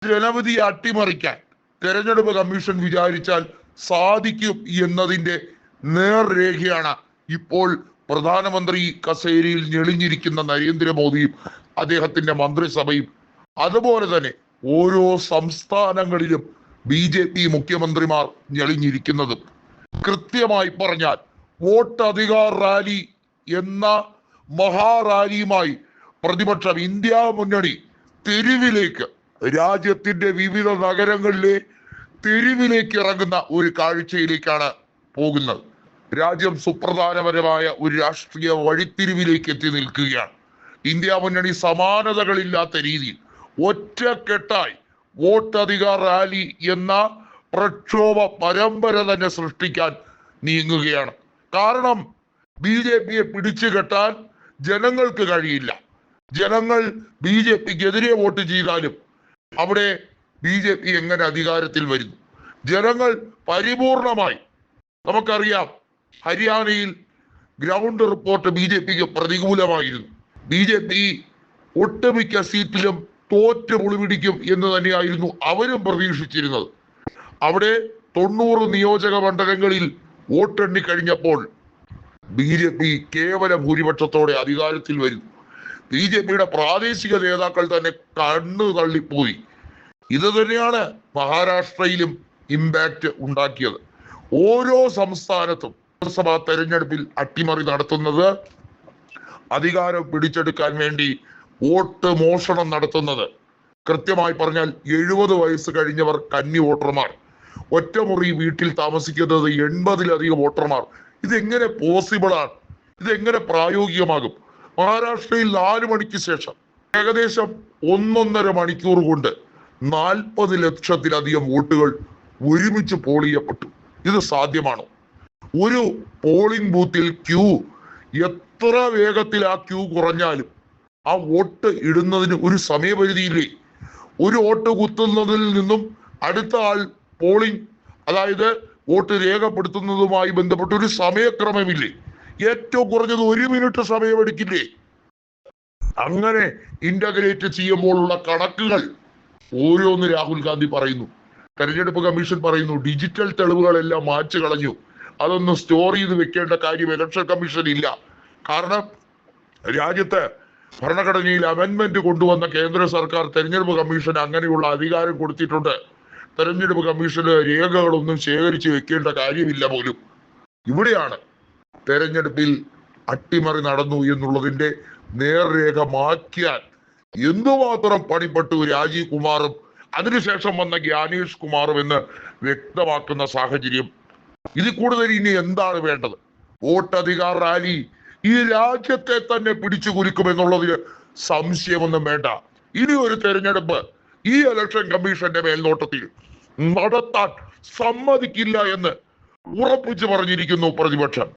ജനവിധിയെ അട്ടിമറിക്കാൻ തെരഞ്ഞെടുപ്പ് കമ്മീഷൻ വിചാരിച്ചാൽ സാധിക്കും എന്നതിന്റെ നേർരേഖയാണ് ഇപ്പോൾ പ്രധാനമന്ത്രി കസേരയിൽ ഞെളിഞ്ഞിരിക്കുന്ന നരേന്ദ്രമോദിയും അദ്ദേഹത്തിന്റെ മന്ത്രിസഭയും. അതുപോലെ തന്നെ ഓരോ സംസ്ഥാനങ്ങളിലും BJP മുഖ്യമന്ത്രിമാർ ഞെളിഞ്ഞിരിക്കുന്നതും. കൃത്യമായി പറഞ്ഞാൽ വോട്ട് അധികാർ റാലി എന്ന മഹാറാലിയുമായി പ്രതിപക്ഷം ഇന്ത്യ മുന്നണി തെരുവിലേക്ക്, രാജ്യത്തിന്റെ വിവിധ നഗരങ്ങളിലെ തെരുവിലേക്ക് ഇറങ്ങുന്ന ഒരു കാഴ്ചയിലേക്കാണ് പോകുന്നത്. രാജ്യം സുപ്രധാനപരമായ ഒരു രാഷ്ട്രീയ വഴിത്തിരിവിലേക്ക് എത്തി നിൽക്കുകയാണ്. ഇന്ത്യ മുന്നണി സമാനതകളില്ലാത്ത രീതിയിൽ ഒറ്റക്കെട്ടായി വോട്ട് അധികാർ റാലി എന്ന പ്രക്ഷോഭ പരമ്പര തന്നെ സൃഷ്ടിക്കാൻ നീങ്ങുകയാണ്. കാരണം BJPയെ പിടിച്ചു കെട്ടാൻ ജനങ്ങൾക്ക് കഴിയില്ല. ജനങ്ങൾ BJPക്കെതിരെ വോട്ട് ചെയ്താലും അവിടെ BJP എങ്ങനെ അധികാരത്തിൽ വരുന്നു? ജനങ്ങൾ പരിപൂർണമായി, നമുക്കറിയാം ഹരിയാനയിൽ ഗ്രൗണ്ട് റിപ്പോർട്ട് BJPക്ക് പ്രതികൂലമായിരുന്നു. BJP ഒട്ടുമിക്ക സീറ്റിലും തോറ്റ് മുളിപിടിക്കും എന്ന് തന്നെയായിരുന്നു അവരും പ്രതീക്ഷിച്ചിരുന്നത്. അവിടെ 90 നിയോജക മണ്ഡലങ്ങളിൽ വോട്ടെണ്ണി കഴിഞ്ഞപ്പോൾ BJP കേവല ഭൂരിപക്ഷത്തോടെ അധികാരത്തിൽ വരുന്നു. BJPയുടെ പ്രാദേശിക നേതാക്കൾ തന്നെ കണ്ണു തള്ളിപ്പോയി. ഇത് തന്നെയാണ് മഹാരാഷ്ട്രയിലും ഇമ്പാക്റ്റ് ഉണ്ടാക്കിയത്. ഓരോ സംസ്ഥാനത്തും നിയമസഭാ തെരഞ്ഞെടുപ്പിൽ അട്ടിമറി നടത്തുന്നത്, അധികാരം പിടിച്ചെടുക്കാൻ വേണ്ടി വോട്ട് മോഷണം നടത്തുന്നത്, കൃത്യമായി പറഞ്ഞാൽ 70 വയസ്സ് കഴിഞ്ഞവർ കന്നി വോട്ടർമാർ, ഒറ്റമുറി വീട്ടിൽ താമസിക്കുന്നത് 80-ലധികം വോട്ടർമാർ. ഇതെങ്ങനെ പോസിബിളാണ്? ഇതെങ്ങനെ പ്രായോഗികമാകും? മഹാരാഷ്ട്രയിൽ 4 മണിക്ക് ശേഷം ഏകദേശം 1.5 മണിക്കൂർ കൊണ്ട് 40 ലക്ഷത്തിലധികം വോട്ടുകൾ ഒരുമിച്ച് പോൾ ചെയ്യപ്പെട്ടു. ഇത് സാധ്യമാണോ? ഒരു പോളിംഗ് ബൂത്തിൽ ക്യൂ എത്ര വേഗത്തിൽ ആ ക്യൂ കുറഞ്ഞാലും ആ വോട്ട് ഇടുന്നതിന് ഒരു സമയപരിധിയില്ലേ? ഒരു വോട്ട് കുത്തുന്നതിൽ നിന്നും അടുത്ത ആൾ പോളിംഗ്, അതായത് വോട്ട് രേഖപ്പെടുത്തുന്നതുമായി ബന്ധപ്പെട്ട ഒരു സമയക്രമമില്ലേ? ഏറ്റവും കുറഞ്ഞത് 1 മിനിറ്റ് സമയമെടുക്കില്ലേ? അങ്ങനെ ഇന്റഗ്രേറ്റ് ചെയ്യുമ്പോഴുള്ള കണക്കുകൾ ഓരോന്ന് രാഹുൽ ഗാന്ധി പറയുന്നു. തെരഞ്ഞെടുപ്പ് കമ്മീഷൻ പറയുന്നു ഡിജിറ്റൽ തെളിവുകളെല്ലാം മായ്ച്ചു കളഞ്ഞു, അതൊന്നും സ്റ്റോർ ചെയ്ത് വെക്കേണ്ട കാര്യം ഇലക്ഷൻ കമ്മീഷൻ ഇല്ല. കാരണം രാജ്യത്ത് ഭരണഘടനയിൽ അമെന്റ്മെന്റ് കൊണ്ടുവന്ന കേന്ദ്ര സർക്കാർ തെരഞ്ഞെടുപ്പ് കമ്മീഷന് അങ്ങനെയുള്ള അധികാരം കൊടുത്തിട്ടുണ്ട്. തെരഞ്ഞെടുപ്പ് കമ്മീഷന് രേഖകളൊന്നും ശേഖരിച്ച് വെക്കേണ്ട കാര്യമില്ല പോലും. ഇവിടെയാണ് തെരഞ്ഞെടുപ്പിൽ അട്ടിമറി നടന്നു എന്നുള്ളതിന്റെ നേർരേഖ മാറ്റാൻ എന്തുമാത്രം പണിപ്പെട്ടു രാജീവ് കുമാറും അതിനുശേഷം വന്ന ജ്ഞാനേഷ് കുമാറും എന്ന് വ്യക്തമാക്കുന്ന സാഹചര്യം. ഇതിൽ കൂടുതൽ ഇനി എന്താണ് വേണ്ടത്? വോട്ട് അധികാർ റാലി ഈ രാജ്യത്തെ തന്നെ പിടിച്ചു കുലുക്കുമെന്നുള്ളതിന് സംശയമൊന്നും വേണ്ട. ഇനി ഒരു തെരഞ്ഞെടുപ്പ് ഈ ഇലക്ഷൻ കമ്മീഷന്റെ മേൽനോട്ടത്തിൽ നടത്താൻ സമ്മതിക്കില്ല എന്ന് ഉറപ്പിച്ചു പറഞ്ഞിരിക്കുന്നു പ്രതിപക്ഷം.